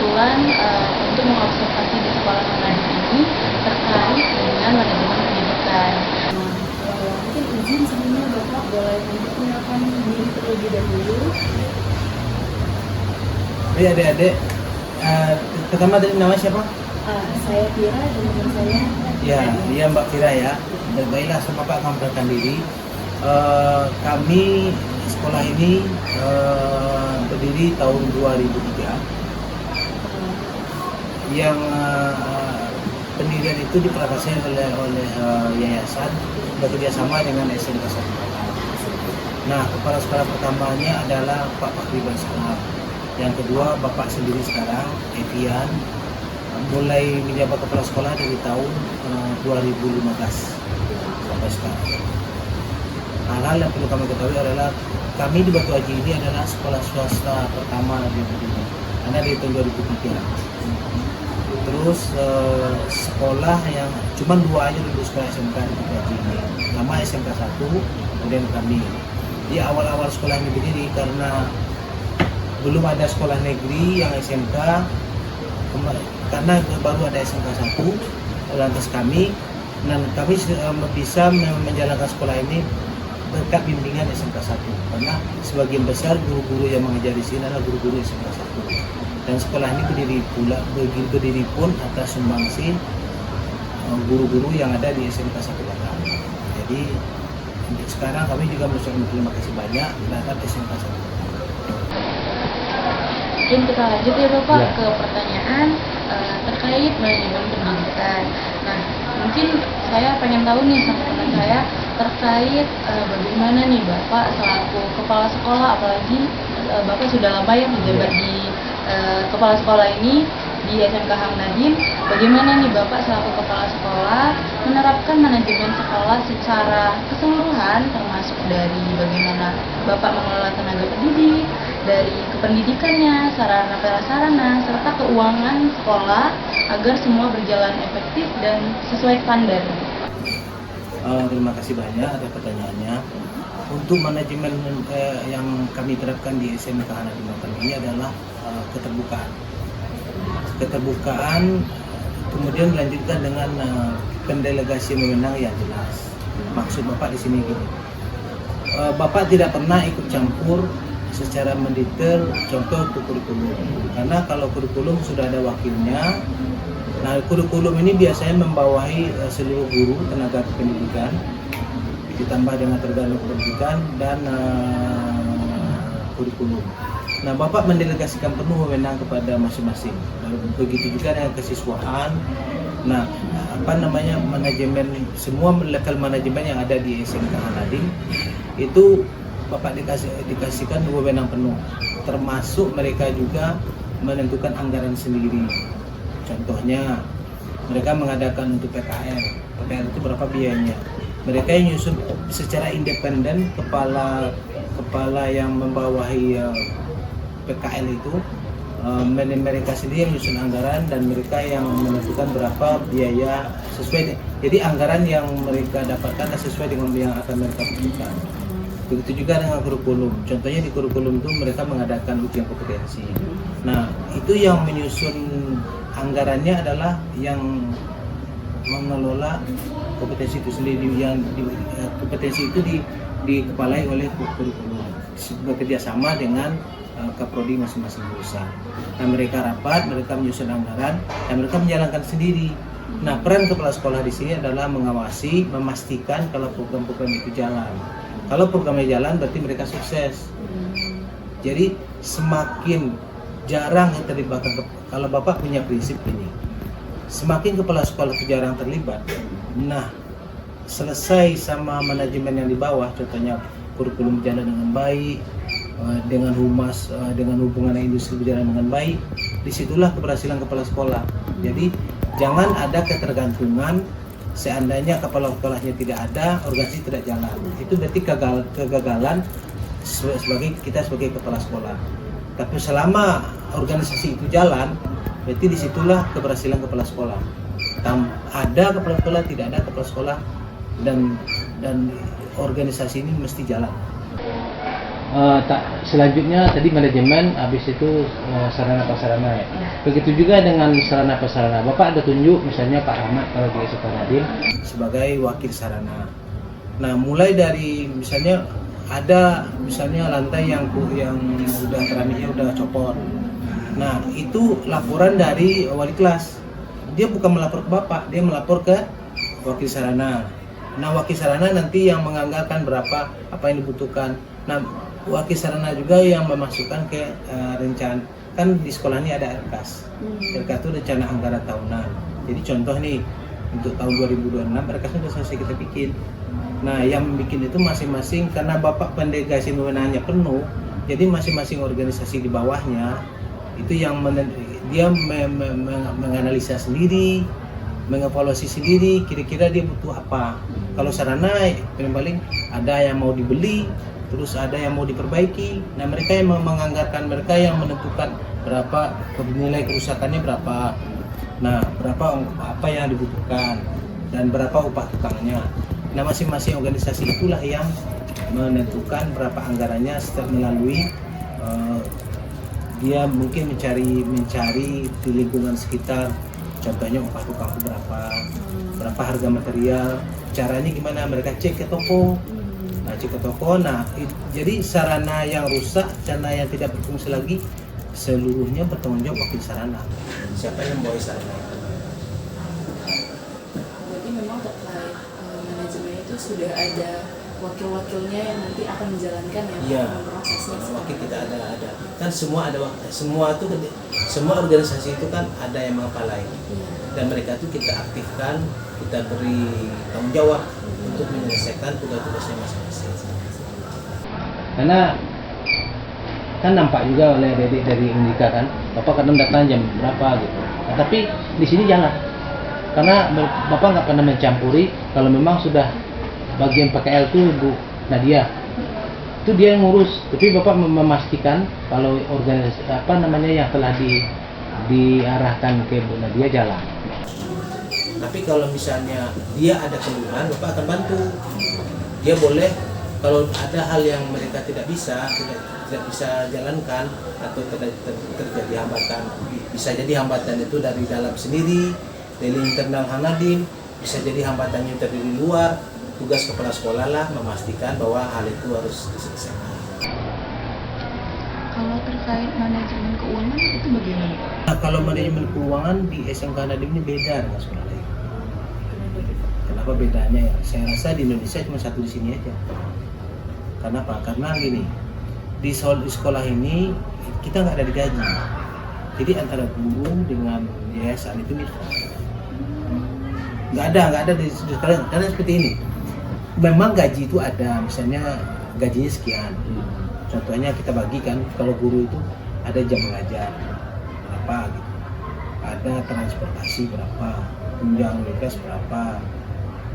kebetulan untuk mengobservasi di sekolah Manado ini terkait dengan manajemen pendidikan. Mungkin izin sebelumnya Bapak boleh memperkenalkan diri terlebih dahulu. Baik adik-adik, pertama tadi nama siapa? Saya Tira dan teman saya. Ya, dia Mbak Fira ya. Baiklah, sama Bapak akan memperkenalkan diri. Kami sekolah ini berdiri tahun 2003. Yang pendirian itu diprakarsai oleh yayasan bekerjasama dengan SMK 1. Nah, kepala sekolah pertamanya adalah Pak Fakri Barsalam. Yang kedua, Bapak sendiri sekarang, Evian, mulai menjabat kepala sekolah dari tahun 2015 sampai sekarang. Hal-hal yang perlu kami ketahui adalah kami di Batu Haji ini adalah sekolah swasta pertama di dunia, karena di tahun 2003. Terus sekolah yang cuma 2 aja dulu sekolah SMK di Batu Haji ini. Nama SMK 1, kemudian kami. Di awal-awal sekolah ini berdiri karena belum ada sekolah negeri yang SMK, karena baru ada SMK 1, lantas kami bisa menjalankan sekolah ini berkat bimbingan SMK 1, karena sebagian besar guru-guru yang mengajar di sini adalah guru-guru SMK 1. Dan sekolah ini berdiri pun atas sumbangsi guru-guru yang ada di SMK 1 Batam. Jadi untuk sekarang kami juga mengucapkan terima kasih banyak terhadap SMK 1. Mungkin kita lanjut ya Bapak ke pertanyaan terkait manajemen pendidikan. Nah, mungkin saya pengen tahu nih sama teman saya terkait bagaimana nih Bapak selaku kepala sekolah, apalagi Bapak sudah lama ya menjabat di kepala sekolah ini di SMK Hang Nadiem. Bagaimana nih Bapak selaku kepala sekolah menerapkan manajemen sekolah secara keseluruhan, termasuk dari bagaimana Bapak mengelola tenaga pendidik, dari kependidikannya, sarana prasarana, serta keuangan sekolah agar semua berjalan efektif dan sesuai standar. Terima kasih banyak atas pertanyaannya. Untuk manajemen yang kami terapkan di SMK Hang Nadiem Batam ini adalah keterbukaan, kemudian dilanjutkan dengan pendelegasi wewenang yang jelas. Maksud Bapak di sini gini, Bapak tidak pernah ikut campur secara mendetail contoh untuk kurikulum, karena kalau kurikulum sudah ada wakilnya. Nah, kurikulum ini biasanya membawahi seluruh guru tenaga pendidikan, ditambah dengan tenaga pendidikan dan kurikulum. Nah, Bapak mendelegasikan penuh wewenang kepada masing-masing. Begitu juga dengan kesiswaan. Nah, manajemen, semua level manajemen yang ada di SMK Hang Nadiem itu Bapak dikasihkan wewenang penuh. Termasuk mereka juga menentukan anggaran sendiri. Contohnya, mereka mengadakan untuk PKL. PKL itu berapa biayanya? Mereka yang nyusun secara independen, kepala yang membawahi PKL itu mereka sendiri yang menyusun anggaran dan mereka yang menentukan berapa biaya sesuai. Jadi anggaran yang mereka dapatkan sesuai dengan yang akan mereka berikan. Begitu juga dengan kurikulum. Contohnya di kurikulum itu mereka mengadakan ujian kompetensi. Nah, itu yang menyusun anggarannya adalah yang mengelola kompetensi itu sendiri. Yang kompetensi itu dikepalai oleh kurikulum bekerja sama dengan Kaprodi masing-masing jurusan. Nah, mereka rapat, mereka menyusun anggaran, dan mereka menjalankan sendiri. Nah, peran kepala sekolah di sini adalah mengawasi, memastikan kalau program-program itu jalan. Kalau programnya jalan, berarti mereka sukses. Jadi semakin jarang yang terlibat. Kalau Bapak punya prinsip ini, semakin kepala sekolah itu jarang terlibat. Nah, selesai sama manajemen yang di bawah, contohnya kurikulum berjalan dengan baik, dengan humas, dengan hubungan industri berjalan dengan baik, disitulah keberhasilan kepala sekolah. Jadi jangan ada ketergantungan. Seandainya kepala sekolahnya tidak ada, organisasi tidak jalan. Itu berarti kegagalan sebagai kepala sekolah. Tapi selama organisasi itu jalan, berarti disitulah keberhasilan kepala sekolah. Ada kepala sekolah, tidak ada kepala sekolah, dan organisasi ini mesti jalan. Selanjutnya tadi manajemen, habis itu sarana prasarana ya. Begitu juga dengan sarana prasarana. Bapak ada tunjuk misalnya Pak Ahmad kalau di SMK Nadiem sebagai wakil sarana. Nah, mulai dari misalnya ada misalnya lantai yang udah keramiknya udah copot. Nah, itu laporan dari wali kelas. Dia bukan melapor ke bapak, dia melapor ke wakil sarana. Nah, wakil sarana nanti yang menganggarkan berapa apa yang dibutuhkan. Nah, wakil sarana juga yang memasukkan ke rencana. Kan di sekolah ini ada RKAS. RKAS itu rencana anggaran tahunan. Jadi contoh nih, untuk tahun 2026 RKAS sudah selesai kita bikin. Nah, yang bikin itu masing-masing karena bapak pendelegasi wewenangnya penuh, jadi masing-masing organisasi di bawahnya itu yang dia menganalisa sendiri, mengevaluasi sendiri, kira-kira dia butuh apa. Kalau sarana paling ada yang mau dibeli, terus ada yang mau diperbaiki. Nah, mereka yang menganggarkan, mereka yang menentukan berapa nilai kerusakannya berapa. Nah, berapa apa yang dibutuhkan dan berapa upah tukangnya. Nah, masing-masing organisasi itulah yang menentukan berapa anggarannya setelah melalui dia mungkin mencari di lingkungan sekitar, contohnya upah tukang berapa harga material, caranya gimana, mereka cek ke toko. Nah, cek ke toko. Nah, jadi sarana yang rusak, sarana yang tidak berfungsi lagi, seluruhnya bertanggung jawab wakil sarana. Siapa yang membawa sarana? Berarti memang terkait manajemen itu sudah ada wakil-wakilnya yang nanti akan menjalankan ya prosesnya. Wakil kita ada. Kan semua semua organisasi itu kan ada yang mengepalai. Dan mereka itu kita aktifkan, kita beri tanggung jawab untuk menyelesaikan tugas-tugasnya masing-masing. karena kan nampak juga oleh adik dari Undika kan, bapak kadang datang jam berapa gitu. Nah, tapi di sini jalan, karena bapak nggak pernah mencampuri. Kalau memang sudah bagian PKL itu Bu Nadia, itu dia yang ngurus. Tapi bapak memastikan kalau organisasi yang telah diarahkan ke Bu Nadia jalan. Tapi kalau misalnya dia ada keluhan, bapak akan bantu. Dia boleh, kalau ada hal yang mereka tidak bisa jalankan atau terjadi hambatan, bisa jadi hambatan itu dari dalam sendiri, dari internal Hanadim, bisa jadi hambatannya dari luar. Tugas kepala sekolah lah memastikan bahwa hal itu harus diselesaikan. Kalau terkait manajemen keuangan itu bagaimana? Nah, kalau manajemen keuangan di SMK Nadiem ini beda dengan sekolah lain. Kenapa bedanya ya? Saya rasa di Indonesia cuma satu di sini aja. Kenapa? Karena gini, di sekolah ini kita nggak ada digaji. Jadi antara guru dengan yayasan itu mitra. Nggak ada di sekolah. Karena seperti ini. Memang gaji itu ada, misalnya gajinya sekian. Contohnya kita bagikan, kalau guru itu ada jam mengajar berapa gitu, ada transportasi berapa, tunjangan universitas berapa,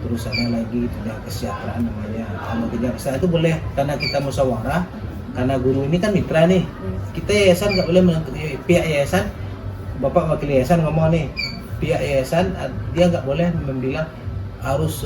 terus ada lagi tunjangan kesejahteraan namanya. Kalau tunjangan kesejahteraan itu boleh karena kita musyawarah, karena guru ini kan mitra nih. Kita yayasan nggak boleh menentukan, pihak yayasan, bapak wakil yayasan ngomong nih, pihak yayasan dia nggak boleh membilang harus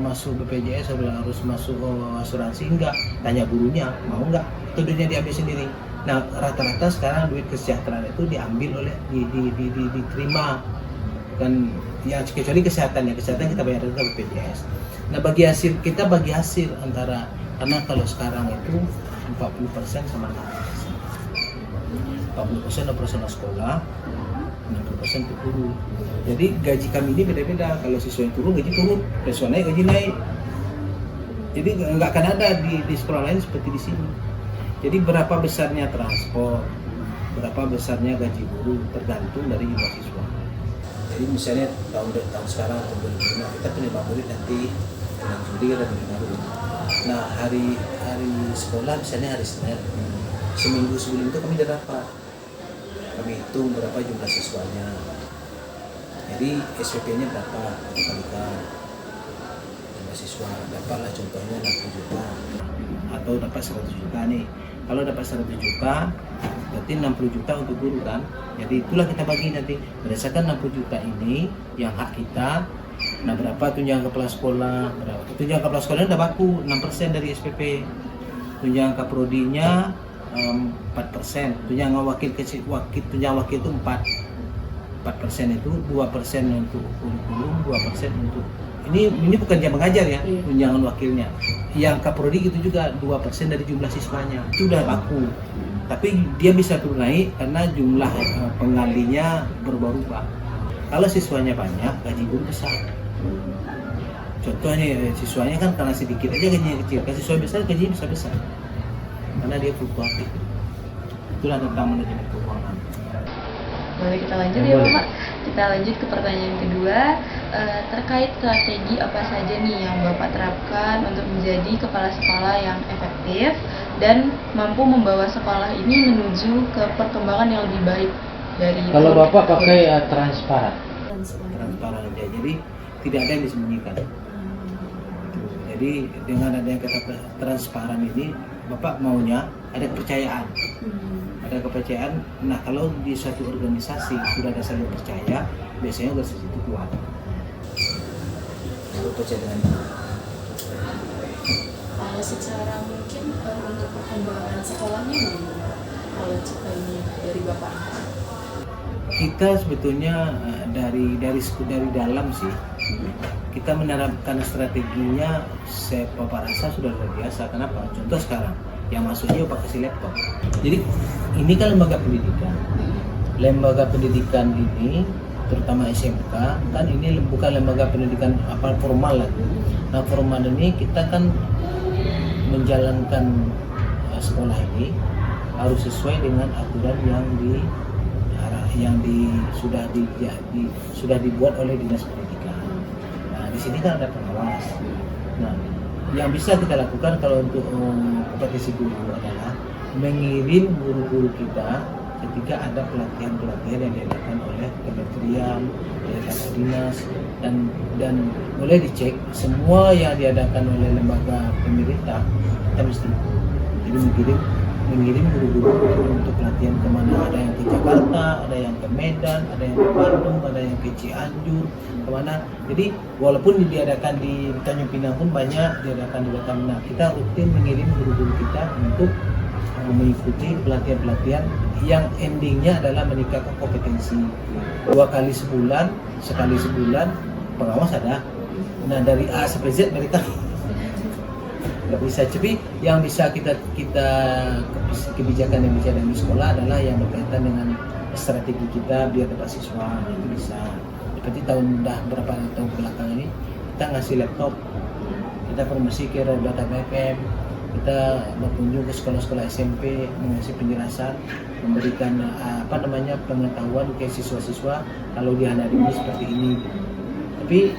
masuk BPJS, harus masuk asuransi, enggak. Tanya gurunya mau enggak, itu duitnya diambil sendiri. Nah, rata-rata sekarang duit kesejahteraan itu diambil oleh diterima kan, ya kecuali kesehatan kita bayar ke BPJS. Nah, bagi hasil antara, karena kalau sekarang itu 40% sama 60%. 40% operasional sekolah, 60% untuk guru. Jadi gaji kami ini beda-beda. Kalau siswa yang turun, gaji turun. Siswa naik, gaji naik. Jadi nggak akan ada di sekolah lain seperti di sini. Jadi berapa besarnya transport, berapa besarnya gaji guru tergantung dari jumlah siswa. Jadi misalnya tahun sekarang tahun 2005 kita penerima murid nanti bulan Juli dan baru. Nah, hari sekolah misalnya hari Senin, seminggu sebelum itu kami udah dapat. Kami hitung berapa jumlah siswanya. Jadi SPP-nya berapa dikalikan jumlah siswa, dapatlah contohnya 60 juta atau dapat 100 juta nih. Kalau dapat 100 juta berarti 60 juta untuk guru kan. Jadi itulah kita bagi nanti berdasarkan 60 juta ini yang hak kita. Nah, berapa tunjangan kepala sekolah, berapa tunjangan kepala sekolah udah baku 6% dari SPP. tunjangan kaprodinya 4%, tunjangan wakil itu 4% itu 2% untuk kurikulum, 2% untuk ini bukan jam mengajar ya, Iya. tunjangan wakilnya. Yang kaprodi itu juga 2% dari jumlah siswanya. Itu udah baku. Tapi dia bisa turun naik karena jumlah pengalinya berubah-ubah. Kalau siswanya banyak, gaji guru besar. Contohnya siswanya kan karena sedikit aja gajinya kecil. Kalau siswa besar gajinya bisa besar. Karena dia fluktuatif. Itulah tentang manajemen keuangan. Boleh kita lanjut Ya, ya boleh. Bapak? Kita lanjut ke pertanyaan kedua, terkait strategi apa saja nih yang Bapak terapkan untuk menjadi kepala sekolah yang efektif dan mampu membawa sekolah ini menuju ke perkembangan yang lebih baik dari Kalau tahun Bapak ke tahun. pakai transparan. Transparan aja. Jadi tidak ada yang disembunyikan. Jadi dengan adanya kata transparan ini, Bapak maunya ada kepercayaan. Ada kepercayaan. Nah, kalau di satu organisasi sudah ada saling percaya, biasanya organisasi itu kuat. Kalau percaya dengan itu. Kalau secara mungkin untuk perkembangan sekolahnya gimana? Kalau ini dari Bapak? Kita sebetulnya dari dalam sih, kita menerapkan strateginya. Bapak rasa sudah luar biasa. Kenapa? Contoh sekarang yang masuknya Bapak kasih laptop. Jadi ini kan lembaga pendidikan. Lembaga pendidikan ini terutama SMK kan ini bukan lembaga pendidikan apa formal lagi. Nah, formal ini kita kan menjalankan sekolah ini harus sesuai dengan aturan sudah dibuat oleh dinas pendidikan. Nah, di sini kan ada pengawas. Nah, yang bisa kita lakukan kalau untuk kompetisi guru adalah mengirim guru-guru kita ketika ada pelatihan-pelatihan yang diadakan oleh kementerian, oleh dinas, dan boleh dicek semua yang diadakan oleh lembaga pemerintah kita mesti ikut. Jadi mengirim guru-guru untuk pelatihan kemana, ada yang ke Jakarta, ada yang ke Medan, ada yang ke Bandung, ada yang ke Cianjur, kemana. Jadi walaupun diadakan di Tanjung Pinang pun banyak diadakan di Batam. Nah, kita rutin mengirim guru-guru kita untuk mengikuti pelatihan-pelatihan yang endingnya adalah meningkatkan kompetensi. 2 kali sebulan, sekali sebulan pengawas ada. Nah, dari A sampai Z mereka nggak bisa. Tapi yang bisa kita kebijakan yang bisa dari sekolah adalah yang berkaitan dengan strategi kita biar dapat siswa itu bisa. Seperti berapa tahun belakang ini kita ngasih laptop, kita promosi ke data BPM, kita berkunjung ke sekolah-sekolah SMP mengasih penjelasan, memberikan pengetahuan ke siswa-siswa kalau dia anak ini seperti ini. Tapi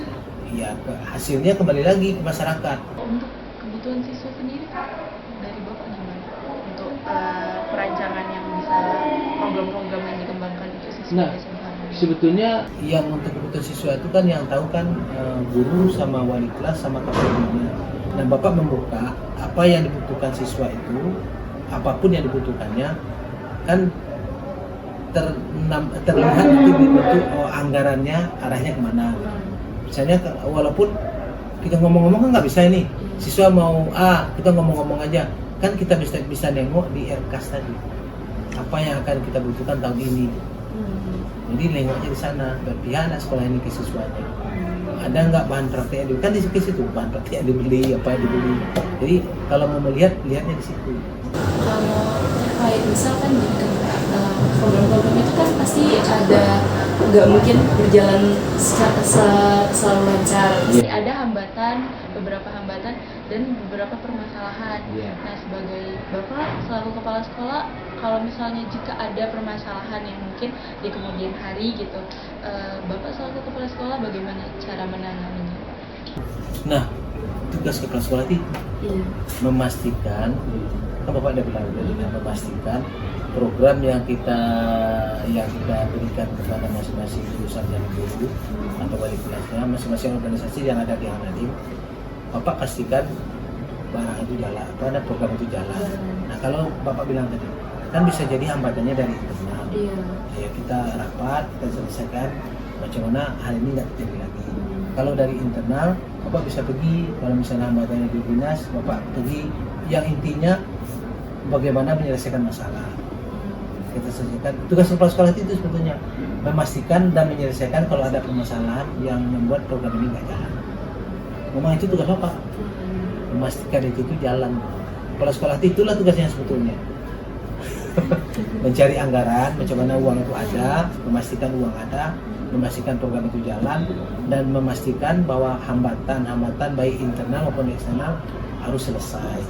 ya hasilnya kembali lagi ke masyarakat. Untuk kebutuhan siswa sendiri dari Bapak gimana? Untuk perancangan yang bisa program-program yang dikembangkan untuk siswa Nah, SMK. sebetulnya Yang untuk kebutuhan siswa itu kan yang tahu kan guru sama wali kelas sama kapolanya. Dan Bapak membuka apa yang dibutuhkan siswa itu, apapun yang dibutuhkannya kan terlihat itu bentuk anggarannya arahnya kemana. Misalnya walaupun kita ngomong-ngomong kan nggak bisa ini, siswa mau A, kita ngomong-ngomong aja, kan kita bisa nengok di RKAS tadi apa yang akan kita butuhkan tahun ini. Jadi nengoknya di sana, berpihak anak sekolah ini ke siswanya. Ada nggak bahan praktek yang dibeli? Kan di situ bahan praktek yang dibeli, apa yang dibeli. Jadi kalau mau melihatnya di situ. Kalau terkait misalkan gitu, program-program itu kan pasti ada, nggak mungkin berjalan selalu lancar. Pasti ada hambatan, beberapa hambatan dan beberapa permasalahan. Iya. Nah, sebagai Bapak selaku kepala sekolah, kalau misalnya jika ada permasalahan yang mungkin di kemudian hari gitu, Bapak selaku kepala sekolah bagaimana cara menanganinya? Nah, tugas kepala sekolah itu Iya. memastikan, kan Bapak udah bilang tadi, memastikan program yang kita berikan kepada masing-masing jurusan dan guru atau wali kelasnya, masing-masing organisasi yang ada di Hanadim, Bapak pastikan barang itu jalan, program itu jalan. Nah, kalau Bapak bilang tadi, kan bisa jadi hambatannya dari internal. Iya. Ya, kita rapat, kita selesaikan macam mana hal ini nggak terjadi lagi. Kalau dari internal, Bapak bisa pergi, kalau misalnya hambatannya di dinas, Bapak pergi, yang intinya bagaimana menyelesaikan masalah. Kita selesaikan. Tugas kepala sekolah itu sebetulnya memastikan dan menyelesaikan kalau ada permasalahan yang membuat program ini nggak jalan. Memang itu tugas Bapak, memastikan itu jalan. Kepala sekolah itulah tugasnya sebetulnya. Mencari anggaran, bagaimana uang itu ada, memastikan uang ada, memastikan program itu jalan, dan memastikan bahwa hambatan-hambatan baik internal maupun eksternal harus selesai.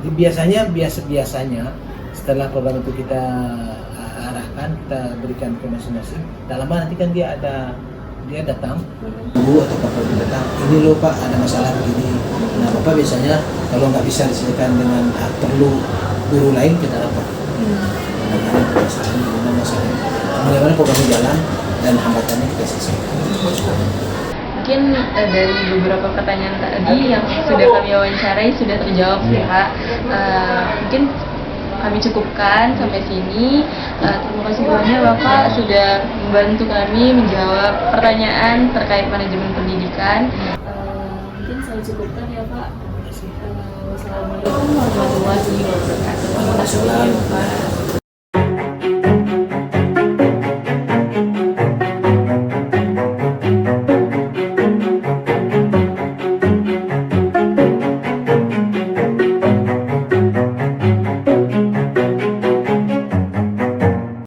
Jadi biasanya setelah program itu kita arahkan, kita berikan ke masing-masing, tak lama nanti kan dia datang, Bu atau Bapak datang, ini loh Pak ada masalah begini. Nah Bapak biasanya kalau nggak bisa diselesaikan dengan perlu guru lain, kita rapat. Bagaimana program jalan dan hambatannya kita selesaikan. Mungkin dari beberapa pertanyaan tadi yang sudah kami wawancarai sudah terjawab sih Pak. Mungkin kami cukupkan sampai sini. Terima kasih banyak Bapak sudah membantu kami menjawab pertanyaan terkait manajemen pendidikan. Mungkin saya cukupkan ya Pak. Wassalamualaikum warahmatullahi wabarakatuh. Terima kasih ya Bapak.